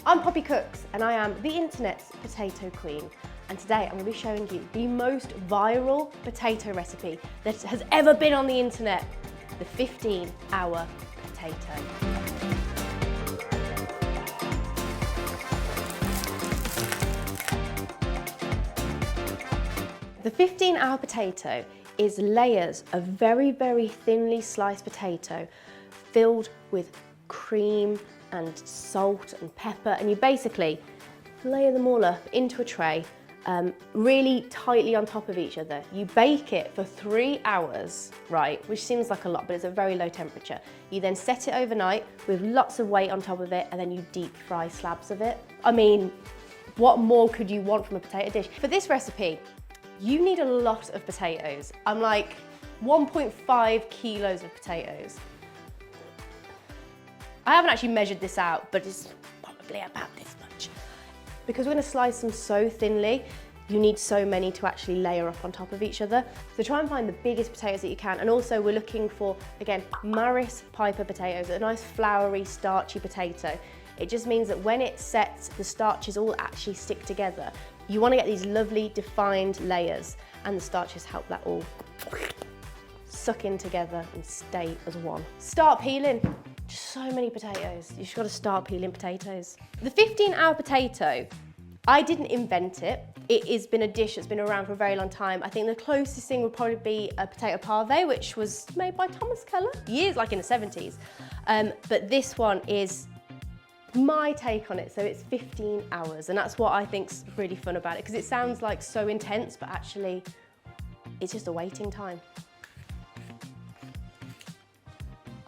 I'm Poppy Cooks and I am the internet's potato queen. And today I'm going to be showing you the most viral potato recipe that has ever been on the internet, the 15-hour potato. The 15-hour potato is layers of very, very thinly sliced potato filled with cream and salt and pepper, and you basically layer them all up into a tray really tightly on top of each other. You bake it for 3 hours, right, which seems like a lot, but it's a very low temperature. You then set it overnight with lots of weight on top of it, and then you deep fry slabs of it. I mean, what more could you want from a potato dish? For this recipe, you need a lot of potatoes. I'm like 1.5 kilos of potatoes. I haven't actually measured this out, but it's probably about this much. Because we're gonna slice them so thinly, you need so many to actually layer up on top of each other. So try and find the biggest potatoes that you can. And also we're looking for, again, Maris Piper potatoes, a nice floury, starchy potato. It just means that when it sets, the starches all actually stick together. You wanna get these lovely defined layers, and the starches help that all suck in together and stay as one. Start peeling. Just so many potatoes. You just gotta start peeling potatoes. The 15-hour potato, I didn't invent it. It has been a dish that's been around for a very long time. I think the closest thing would probably be a potato parve, which was made by Thomas Keller, years, like in the 70s. But this one is my take on it. So it's 15 hours, and that's what I think's really fun about it, because it sounds like so intense, but actually it's just a waiting time.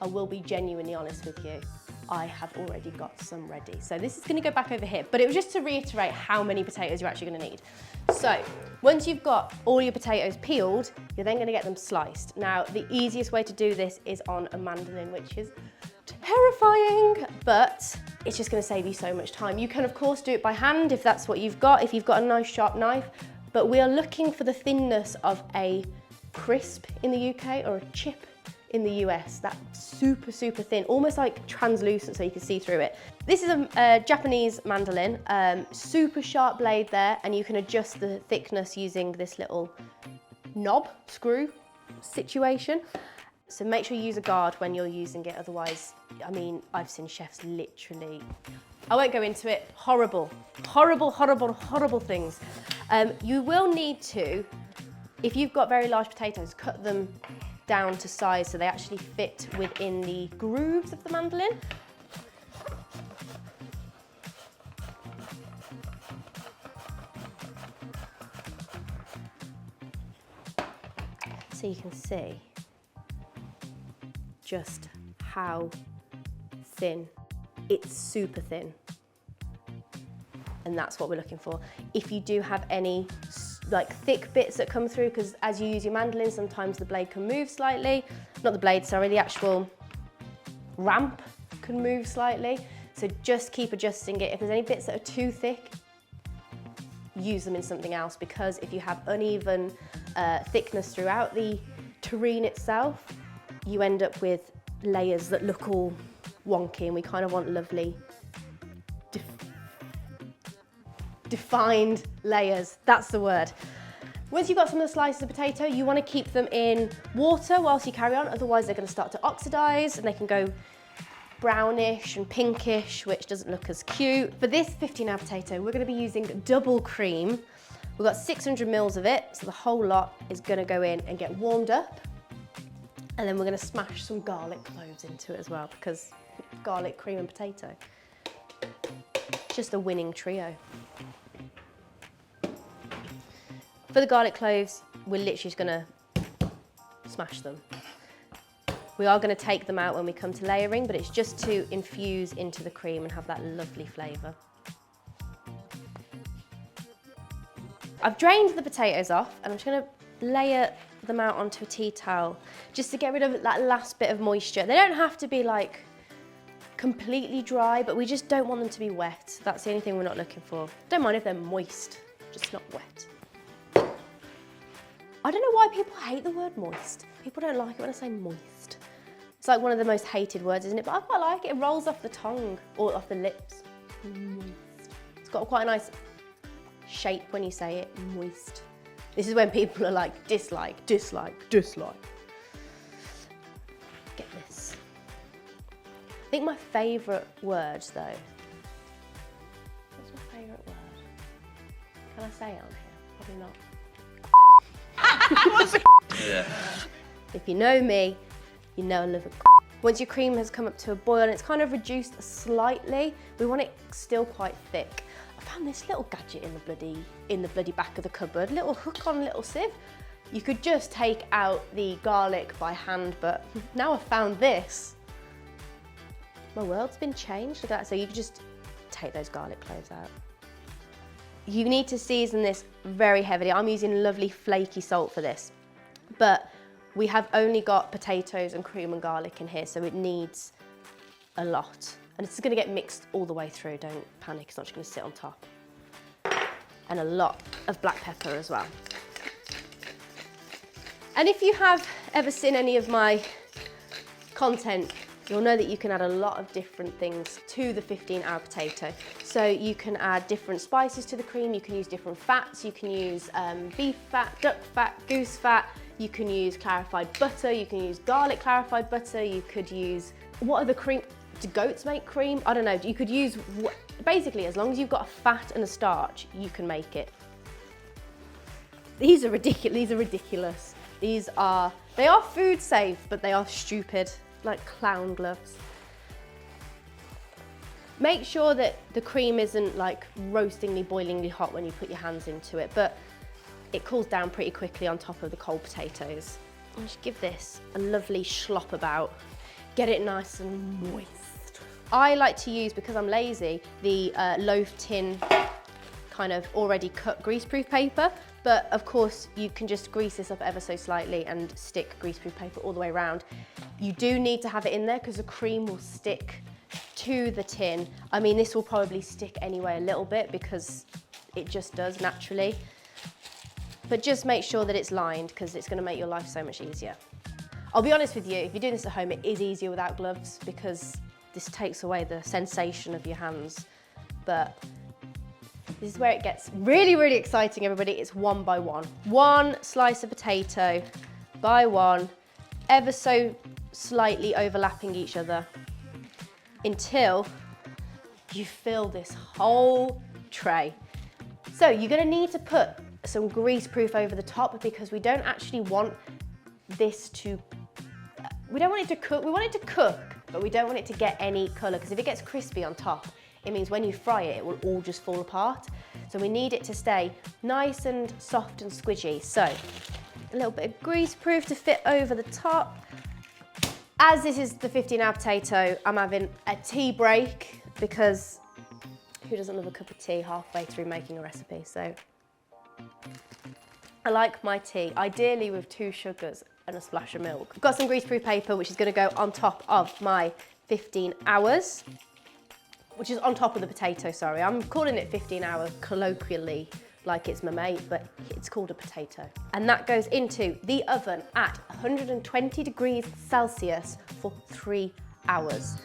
I will be genuinely honest with you. I have already got some ready. So this is gonna go back over here, but it was just to reiterate how many potatoes you're actually gonna need. So once you've got all your potatoes peeled, you're then gonna get them sliced. Now, the easiest way to do this is on a mandolin, which is terrifying, but it's just gonna save you so much time. You can of course do it by hand if that's what you've got, if you've got a nice sharp knife, but we are looking for the thinness of a crisp in the UK or a chip in the US, that super, super thin, almost like translucent so you can see through it. This is a Japanese mandolin, super sharp blade there, and you can adjust the thickness using this little knob, screw situation. So make sure you use a guard when you're using it, otherwise, I mean, I've seen chefs literally, I won't go into it, horrible, horrible, horrible, horrible things. You will need to, if you've got very large potatoes, cut them down to size so they actually fit within the grooves of the mandolin. So you can see just how thin. It's super thin. And that's what we're looking for. If you do have any like thick bits that come through, because as you use your mandolin, sometimes the blade can move slightly. Not the blade, sorry, the actual ramp can move slightly. So just keep adjusting it. If there's any bits that are too thick, use them in something else, because if you have uneven thickness throughout the terrine itself, you end up with layers that look all wonky, and we kind of want lovely defined layers, that's the word. Once you've got some of the slices of potato, you want to keep them in water whilst you carry on, otherwise they're going to start to oxidize and they can go brownish and pinkish, which doesn't look as cute. For this 15-hour potato, we're going to be using double cream. We've got 600 mils of it, so the whole lot is going to go in and get warmed up. And then we're going to smash some garlic cloves into it as well, because garlic, cream and potato. Just a winning trio. For the garlic cloves, we're literally just gonna smash them. We are gonna take them out when we come to layering, but it's just to infuse into the cream and have that lovely flavour. I've drained the potatoes off, and I'm just gonna layer them out onto a tea towel, just to get rid of that last bit of moisture. They don't have to be like completely dry, but we just don't want them to be wet. That's the only thing we're not looking for. Don't mind if they're moist, just not wet. I don't know why people hate the word moist. People don't like it when I say moist. It's like one of the most hated words, isn't it? But I quite like it. It rolls off the tongue or off the lips. Moist. It's got quite a nice shape when you say it, moist. This is when people are like, dislike, dislike, dislike. Get this. I think my favourite word though, what's my favourite word? Can I say it on here? Probably not. Yeah. If you know me, you know I love a Once your cream has come up to a boil and it's kind of reduced slightly, we want it still quite thick. I found this little gadget in the bloody back of the cupboard, little hook on little sieve. You could just take out the garlic by hand, but now I've found this. My world's been changed. Look at that. So you can just take those garlic cloves out. You need to season this very heavily. I'm using lovely flaky salt for this, but we have only got potatoes and cream and garlic in here, so it needs a lot. And it's gonna get mixed all the way through, don't panic, it's not just gonna sit on top. And a lot of black pepper as well. And if you have ever seen any of my content, you'll know that you can add a lot of different things to the 15-hour potato. So you can add different spices to the cream, you can use different fats, you can use beef fat, duck fat, goose fat, you can use clarified butter, you can use garlic clarified butter, you could use, what other cream, do goats make cream? I don't know, you could use, basically as long as you've got a fat and a starch, you can make it. These are ridiculous. They are food safe, but they are stupid, like clown gloves. Make sure that the cream isn't like roastingly, boilingly hot when you put your hands into it, but it cools down pretty quickly on top of the cold potatoes. I'll just give this a lovely slop about. Get it nice and moist. I like to use, because I'm lazy, the loaf tin kind of already cut greaseproof paper, but of course you can just grease this up ever so slightly and stick greaseproof paper all the way around. You do need to have it in there because the cream will stick to the tin. I mean, this will probably stick anyway a little bit because it just does naturally. But just make sure that it's lined because it's going to make your life so much easier. I'll be honest with you, if you're doing this at home, it is easier without gloves because this takes away the sensation of your hands. But this is where it gets really, really exciting, everybody. It's one by one. One slice of potato by one, ever so slightly overlapping each other until you fill this whole tray. So you're gonna need to put some greaseproof over the top because we don't actually want this to, we don't want it to cook, we want it to cook, but we don't want it to get any colour because if it gets crispy on top, it means when you fry it, it will all just fall apart. So we need it to stay nice and soft and squidgy. So a little bit of greaseproof to fit over the top. As this is the 15-hour potato, I'm having a tea break because who doesn't love a cup of tea halfway through making a recipe? So I like my tea, ideally with 2 sugars and a splash of milk. I've got some greaseproof paper, which is gonna go on top of my 15 hours, which is on top of the potato, sorry. I'm calling it 15 hour colloquially, like it's my mate, but it's called a potato. And that goes into the oven at 120 degrees Celsius for 3 hours.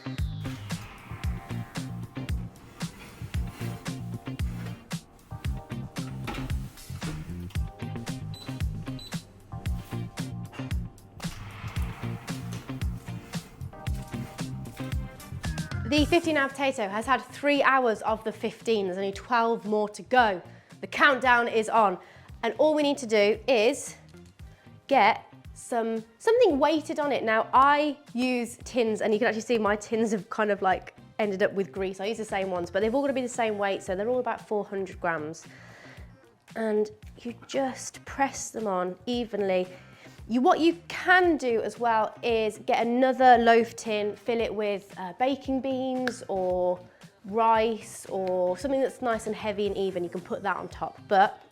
The 15-hour potato has had 3 hours of the 15. There's only 12 more to go. The countdown is on. And all we need to do is get something weighted on it. Now, I use tins, and you can actually see my tins have kind of like ended up with grease. I use the same ones, but they've all got to be the same weight, so they're all about 400 grams. And you just press them on evenly. What you can do as well is get another loaf tin, fill it with baking beans or rice or something that's nice and heavy and even. You can put that on top. But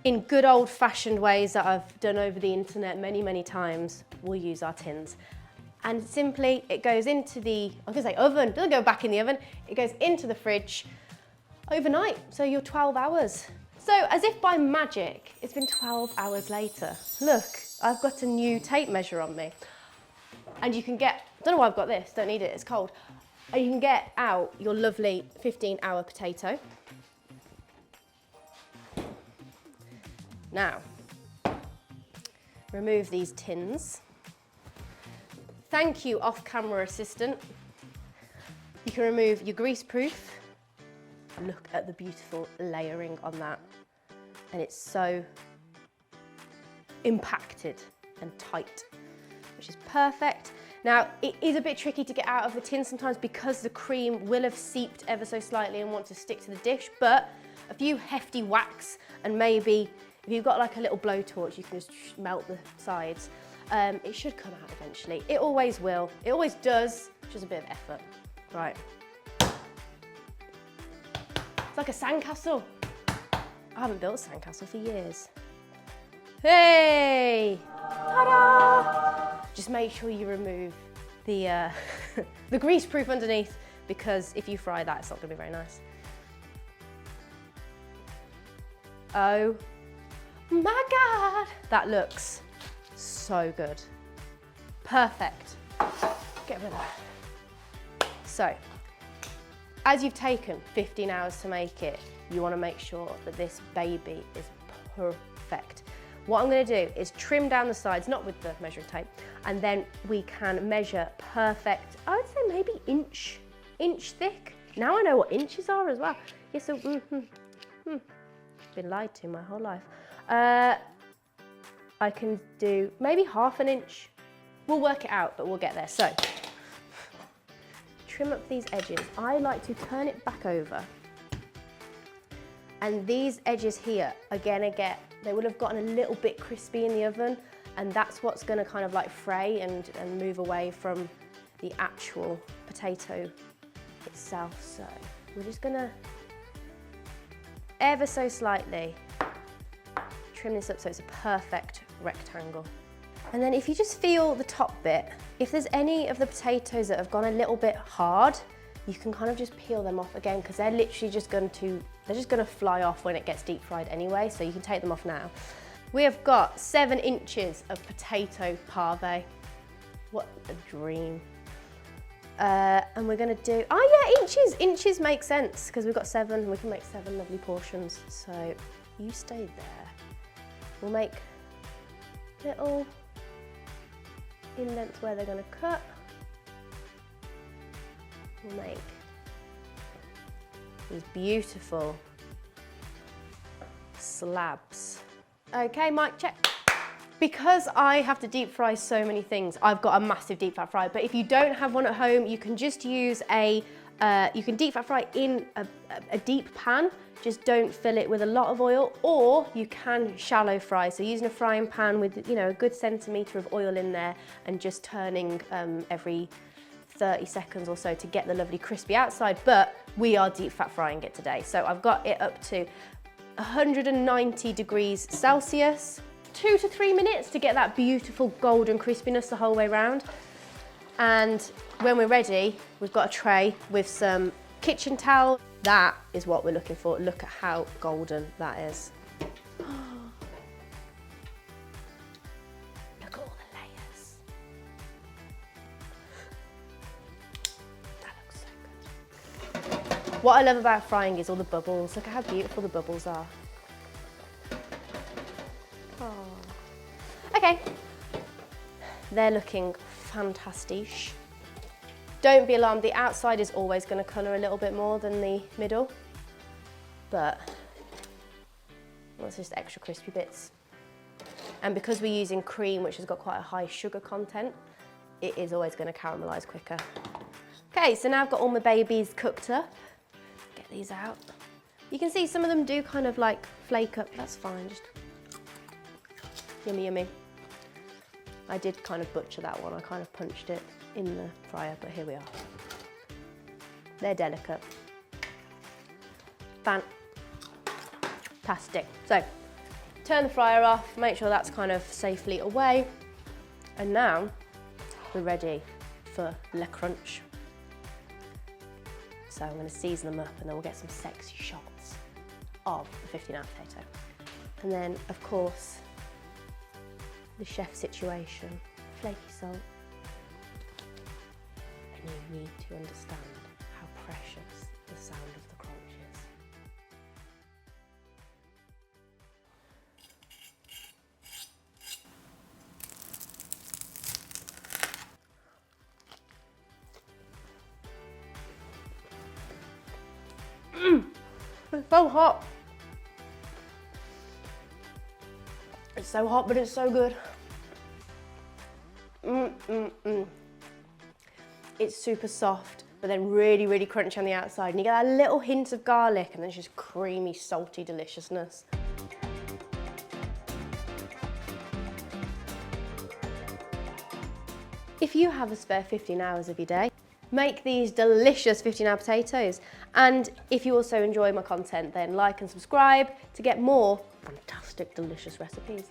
in good old-fashioned ways that I've done over the internet many, many times, we'll use our tins. And simply, it goes into the, I was gonna say oven, doesn't go back in the oven, it goes into the fridge overnight, so you're 12 hours. So, as if by magic, it's been 12 hours later. Look, I've got a new tape measure on me. And you can get, I don't know why I've got this, don't need it, it's cold. And you can get out your lovely 15-hour potato. Now, remove these tins. Thank you, off-camera assistant. You can remove your grease-proof. Look at the beautiful layering on that. And it's so impacted and tight, which is perfect. Now, it is a bit tricky to get out of the tin sometimes because the cream will have seeped ever so slightly and want to stick to the dish, but a few hefty whacks and maybe if you've got like a little blowtorch, you can just melt the sides. It should come out eventually. It always will. It always does, just a bit of effort. Right. It's like a sandcastle. I haven't built a sandcastle for years. Hey! Ta-da! Just make sure you remove the, the grease proof underneath because if you fry that, it's not gonna be very nice. Oh my God! That looks so good. Perfect. Get rid of that. So, as you've taken 15 hours to make it, you want to make sure that this baby is perfect. What I'm going to do is trim down the sides, not with the measuring tape, and then we can measure perfect, I would say maybe inch thick. Now I know what inches are as well. Yeah, so, been lied to my whole life. I can do maybe ½ an inch. We'll work it out, but we'll get there. So, trim up these edges. I like to turn it back over. And these edges here are gonna they would have gotten a little bit crispy in the oven, and that's what's gonna kind of like fray and move away from the actual potato itself. So, we're just gonna ever so slightly trim this up so it's a perfect rectangle. And then if you just feel the top bit, if there's any of the potatoes that have gone a little bit hard, you can kind of just peel them off again because they're literally just going to fly off when it gets deep fried anyway, so you can take them off now. We have got 7 inches of potato parve. What a dream. And we're gonna do, oh yeah, inches. Inches make sense because we've got 7 and we can make 7 lovely portions. So you stay there. We'll make little indents where they're gonna cut. We'll make these beautiful slabs. Okay, mic check. Because I have to deep fry so many things, I've got a massive deep fat fryer, but if you don't have one at home, you can just use you can deep fat fry in a deep pan, just don't fill it with a lot of oil, or you can shallow fry. So using a frying pan with, a good centimetre of oil in there and just turning every 30 seconds or so to get the lovely crispy outside, but we are deep fat frying it today. So I've got it up to 190 degrees Celsius, 2 to 3 minutes to get that beautiful golden crispiness the whole way around. And when we're ready, we've got a tray with some kitchen towel. That is what we're looking for. Look at how golden that is. Look at all the layers. That looks so good. What I love about frying is all the bubbles. Look at how beautiful the bubbles are. Oh. Okay, they're looking fantastic. Don't be alarmed, the outside is always going to colour a little bit more than the middle, but that's just extra crispy bits. And because we're using cream, which has got quite a high sugar content, it is always going to caramelise quicker. Okay, so now I've got all my babies cooked up. Get these out. You can see some of them do kind of like flake up, that's fine, just yummy, yummy. I did kind of butcher that one, I kind of punched it in the fryer, but here we are. They're delicate. Fantastic. So, turn the fryer off, make sure that's kind of safely away, and now we're ready for Le Crunch. So I'm going to season them up and then we'll get some sexy shots of the 15-hour potato. And then, of course, the chef situation, flaky salt, really need to understand how precious the sound of the crunch is. It's so hot. It's so hot, but it's so good. It's super soft, but then really, really crunchy on the outside. And you get that little hint of garlic and then it's just creamy, salty deliciousness. If you have a spare 15 hours of your day, make these delicious 15-hour potatoes. And if you also enjoy my content, then like and subscribe to get more fantastic, delicious recipes.